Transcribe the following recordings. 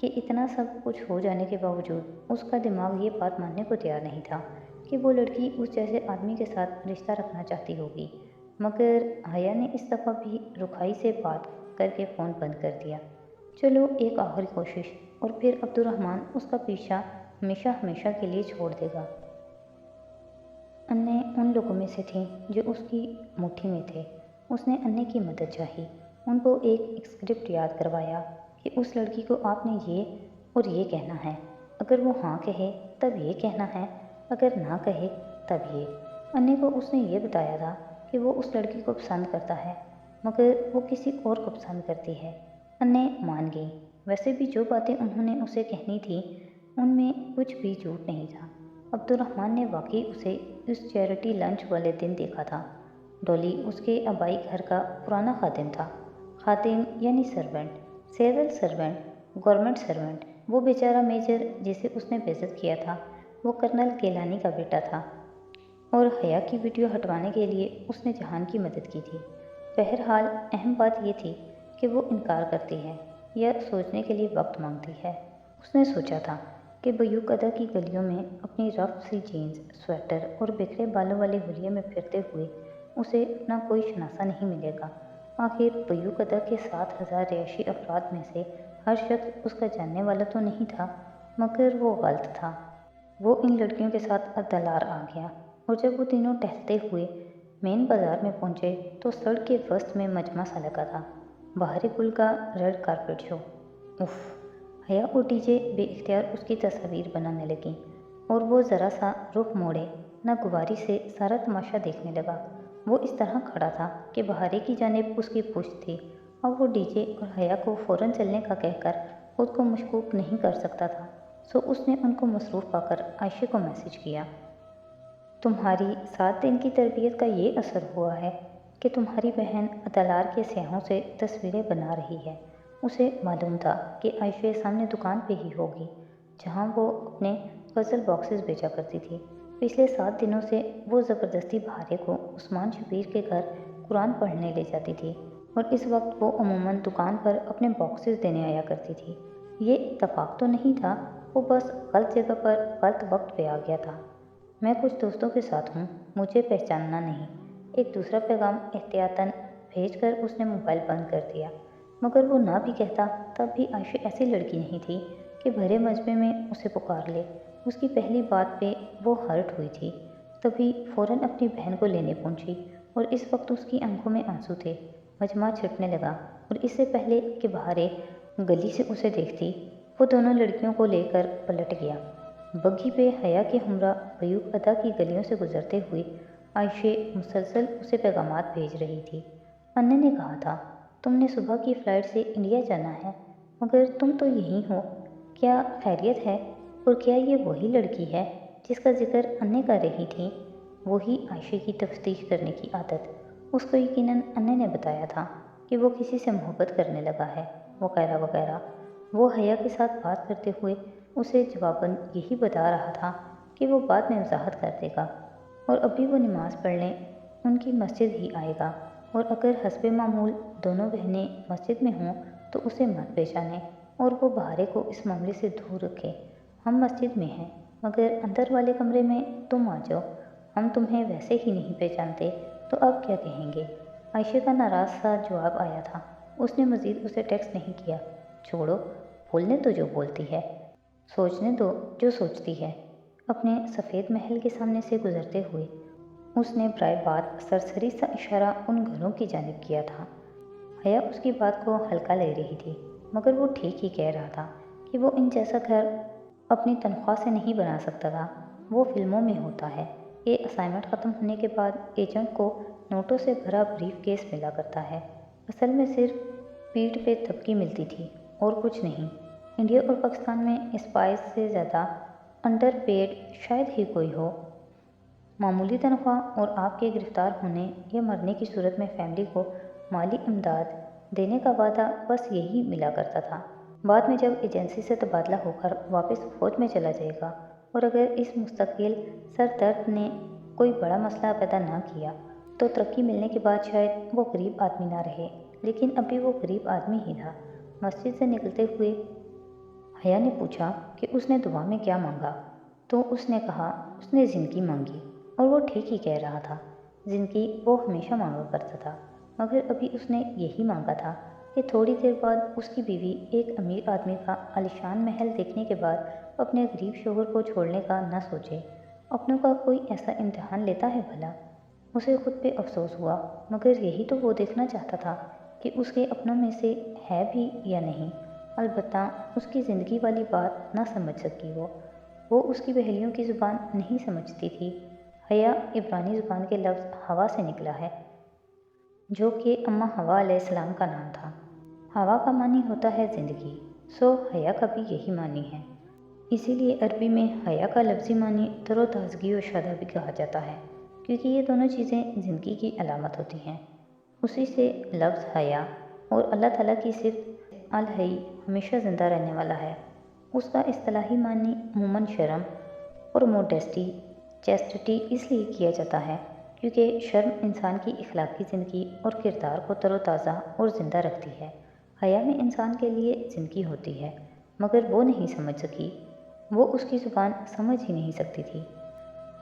کہ اتنا سب کچھ ہو جانے کے باوجود اس کا دماغ یہ بات ماننے کو تیار نہیں تھا کہ وہ لڑکی اس جیسے آدمی کے ساتھ رشتہ رکھنا چاہتی ہوگی۔ مگر حیا نے اس دفعہ بھی رکھائی سے بات کر کے فون بند کر دیا۔ چلو ایک آخری کوشش، اور پھر عبد الرحمن اس کا پیچھا ہمیشہ ہمیشہ کے لیے چھوڑ دے گا۔ انّے ان لوگوں میں سے تھیں جو اس کی مٹھی میں تھے۔ اس نے انّے کی مدد چاہی، ان کو ایک اسکرپٹ یاد کروایا کہ اس لڑکی کو آپ نے یہ اور یہ کہنا ہے، اگر وہ ہاں کہے تب یہ کہنا ہے، اگر نہ کہے تب یہ۔ انّے کو اس نے یہ بتایا تھا کہ وہ اس لڑکی کو پسند کرتا ہے، مگر وہ کسی اور کو پسند کرتی ہے۔ انّے مان گئی۔ ویسے بھی جو باتیں انہوں نے اسے کہنی تھیں ان میں کچھ بھی جھوٹ نہیں تھا۔ عبد الرحمن نے واقعی اسے اس چیریٹی لنچ والے دن دیکھا تھا۔ ڈولی اس کے آبائی گھر کا پرانا خادم تھا۔ خادم یعنی servant, civil servant, government servant. وہ بیچارہ میجر جسے اس نے بےعزت کیا تھا وہ کرنل گیلانی کا بیٹا تھا، اور حیا کی ویڈیو ہٹوانے کے لیے اس نے جہان کی مدد کی تھی۔ بہرحال اہم بات یہ تھی کہ وہ انکار کرتی ہے یا سوچنے کے لیے وقت مانگتی ہے۔ اس نے سوچا تھا کہ بیوق ادا کی گلیوں میں اپنی رف سی جینز، سویٹر اور بکھرے بالوں والے حلیے میں پھرتے ہوئے اسے اپنا کوئی شناسا نہیں ملے گا۔ آخر بیوق ادا کے 7,000 رہائشی افراد میں سے ہر شخص اس کا جاننے والا تو نہیں تھا، مگر وہ غلط تھا۔ وہ ان لڑکیوں کے ساتھ دلار آ گیا، اور جب وہ تینوں ٹہلتے ہوئے مین بازار میں پہنچے تو سڑک کے وسط میں مجمع سا لگا تھا، باہری گل کا ریڈ کارپیٹ شو۔ اف! حیا اور ڈی جے بے اختیار اس کی تصاویر بنانے لگیں، اور وہ ذرا سا رخ موڑے ناگواری سے سارا تماشا دیکھنے لگا۔ وہ اس طرح کھڑا تھا کہ بہارے کی جانب اس کی پشت تھی۔ اب وہ ڈی جے اور حیا کو فوراً چلنے کا کہہ کر خود کو مشکوک نہیں کر سکتا تھا، سو اس نے ان کو مصروف پا کر عائشہ کو میسج کیا۔ تمہاری 7 دن کی تربیت کا یہ اثر ہوا ہے کہ تمہاری بہن دلار کے سیاحوں سے تصویریں بنا رہی ہے۔ اسے معلوم تھا کہ عائشہ سامنے دکان پہ ہی ہوگی جہاں وہ اپنے پزل باکسز بیچا کرتی تھی۔ پچھلے 7 دنوں سے وہ زبردستی بہارے کو عثمان شبیر کے گھر قرآن پڑھنے لے جاتی تھی، اور اس وقت وہ عموماً دکان پر اپنے باکسز دینے آیا کرتی تھی۔ یہ اتفاق تو نہیں تھا، وہ بس غلط جگہ پر غلط وقت پہ آ گیا تھا۔ میں کچھ دوستوں کے ساتھ ہوں، مجھے پہچاننا نہیں، ایک دوسرا پیغام احتیاطاً بھیج کر اس نے موبائل بند کر دیا۔ مگر وہ نہ بھی کہتا تب بھی عائشہ ایسی لڑکی نہیں تھی کہ بھرے مجمع میں اسے پکار لے۔ اس کی پہلی بات پہ وہ ہرٹ ہوئی تھی، تبھی فوراً اپنی بہن کو لینے پہنچی، اور اس وقت اس کی آنکھوں میں آنسو تھے۔ مجمع چھٹنے لگا، اور اس سے پہلے کہ بہارے گلی سے اسے دیکھتی وہ دونوں لڑکیوں کو لے کر پلٹ گیا۔ بگھی پہ حیا کے ہمراہ بیوق ادا کی گلیوں سے گزرتے ہوئے عائشہ مسلسل اسے پیغامات بھیج رہی تھی۔ انّے نے کہا تھا، تم نے صبح کی فلائٹ سے انڈیا جانا ہے، مگر تم تو یہیں ہو، کیا خیریت ہے؟ اور کیا یہ وہی لڑکی ہے جس کا ذکر انّے کر رہی تھی؟ وہی عائشہ کی تفتیش کرنے کی عادت۔ اس کو یقیناً انّے نے بتایا تھا کہ وہ کسی سے محبت کرنے لگا ہے، وغیرہ وغیرہ۔ وہ حیا کے ساتھ بات کرتے ہوئے اسے جواباً یہی بتا رہا تھا کہ وہ بعد میں وضاحت کر دے گا، اور ابھی وہ نماز پڑھنے ان کی مسجد ہی آئے گا، اور اگر حسب معمول دونوں بہنیں مسجد میں ہوں تو اسے مت پہچانے، اور وہ بہارے کو اس معاملے سے دور رکھے۔ ہم مسجد میں ہیں، مگر اندر والے کمرے میں تم آ جاؤ، ہم تمہیں ویسے ہی نہیں پہچانتے تو اب کیا کہیں گے؟ عائشہ کا ناراض سا جواب آیا تھا۔ اس نے مزید اسے ٹیکسٹ نہیں کیا۔ چھوڑو، بولنے تو جو بولتی ہے، سوچنے دو جو سوچتی ہے۔ اپنے سفید محل کے سامنے سے گزرتے ہوئے اس نے برائے بات سرسری سا اشارہ ان گھروں کی جانب کیا تھا۔ حیا اس کی بات کو ہلکا لے رہی تھی، مگر وہ ٹھیک ہی کہہ رہا تھا کہ وہ ان جیسا گھر اپنی تنخواہ سے نہیں بنا سکتا تھا، وہ فلموں میں ہوتا ہے کہ اسائنمنٹ ختم ہونے کے بعد ایجنٹ کو نوٹوں سے بھرا بریف کیس ملا کرتا ہے۔ اصل میں صرف پیٹھ پہ تھپکی ملتی تھی اور کچھ نہیں۔ انڈیا اور پاکستان میں اسپائز سے زیادہ انڈر پیڈ شاید ہی کوئی ہو۔ معمولی تنخواہ اور آپ کے گرفتار ہونے یا مرنے کی صورت میں فیملی کو مالی امداد دینے کا وعدہ، بس یہی ملا کرتا تھا۔ بعد میں جب ایجنسی سے تبادلہ ہو کر واپس فوج میں چلا جائے گا، اور اگر اس مستقل سر درد نے کوئی بڑا مسئلہ پیدا نہ کیا تو ترقی ملنے کے بعد شاید وہ غریب آدمی نہ رہے، لیکن ابھی وہ غریب آدمی ہی تھا۔ مسجد سے نکلتے ہوئے حیا نے پوچھا کہ اس نے دعا میں کیا مانگا، تو اس نے کہا اس نے زندگی مانگی، اور وہ ٹھیک ہی کہہ رہا تھا۔ زندگی وہ ہمیشہ مانگا کرتا تھا، مگر ابھی اس نے یہی مانگا تھا کہ تھوڑی دیر بعد اس کی بیوی ایک امیر آدمی کا عالیشان محل دیکھنے کے بعد اپنے غریب شوہر کو چھوڑنے کا نہ سوچے۔ اپنوں کا کوئی ایسا امتحان لیتا ہے بھلا؟ اسے خود پہ افسوس ہوا، مگر یہی تو وہ دیکھنا چاہتا تھا کہ اس کے اپنوں میں سے ہے بھی یا نہیں۔ البتہ اس کی زندگی والی بات نہ سمجھ سکی وہ اس کی پہیلیوں کی زبان نہیں سمجھتی تھی۔ حیا عبرانی زبان کے لفظ ہوا سے نکلا ہے، جو کہ اماں حوا علیہ السلام کا نام تھا۔ ہوا کا معنی ہوتا ہے زندگی، سو حیا کا بھی یہی معنی ہے۔ اسی لیے عربی میں حیا کا لفظی معنی تر و تازگی و شادابی کہا جاتا ہے، کیونکہ یہ دونوں چیزیں زندگی کی علامت ہوتی ہیں۔ اسی سے لفظ حیا اور اللہ تعالیٰ کی صفت الحی ہمیشہ زندہ رہنے والا ہے۔ اس کا اصطلاحی معنی عموماً شرم اور موڈیسٹی چیسٹٹی اس لیے کیا جاتا ہے کیونکہ شرم انسان کی اخلاقی زندگی اور کردار کو تر و تازہ اور زندہ رکھتی ہے۔ حیا میں انسان کے لیے زندگی ہوتی ہے، مگر وہ نہیں سمجھ سکی، وہ اس کی زبان سمجھ ہی نہیں سکتی تھی۔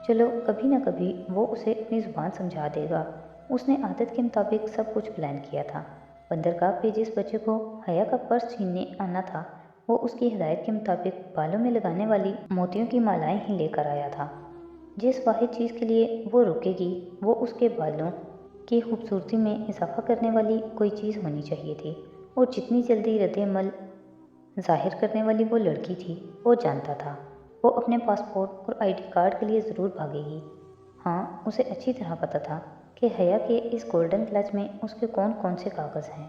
چلو کبھی نہ کبھی وہ اسے اپنی زبان سمجھا دے گا۔ اس نے عادت کے مطابق سب کچھ پلان کیا تھا۔ بندرگاہ پہ جس بچے کو حیا کا پرس چھیننے آنا تھا، وہ اس کی ہدایت کے مطابق بالوں میں لگانے والی موتیوں کی مالائیں ہی لے کر آیا تھا۔ جس واحد چیز کے لیے وہ رکے گی، وہ اس کے بالوں کی خوبصورتی میں اضافہ کرنے والی کوئی چیز ہونی چاہیے تھی، اور جتنی جلدی رد عمل ظاہر کرنے والی وہ لڑکی تھی، وہ جانتا تھا وہ اپنے پاسپورٹ اور آئی ڈی کارڈ کے لیے ضرور بھاگے گی۔ ہاں، اسے اچھی طرح پتہ تھا کہ حیا کے اس گولڈن کلچ میں اس کے کون کون سے کاغذ ہیں۔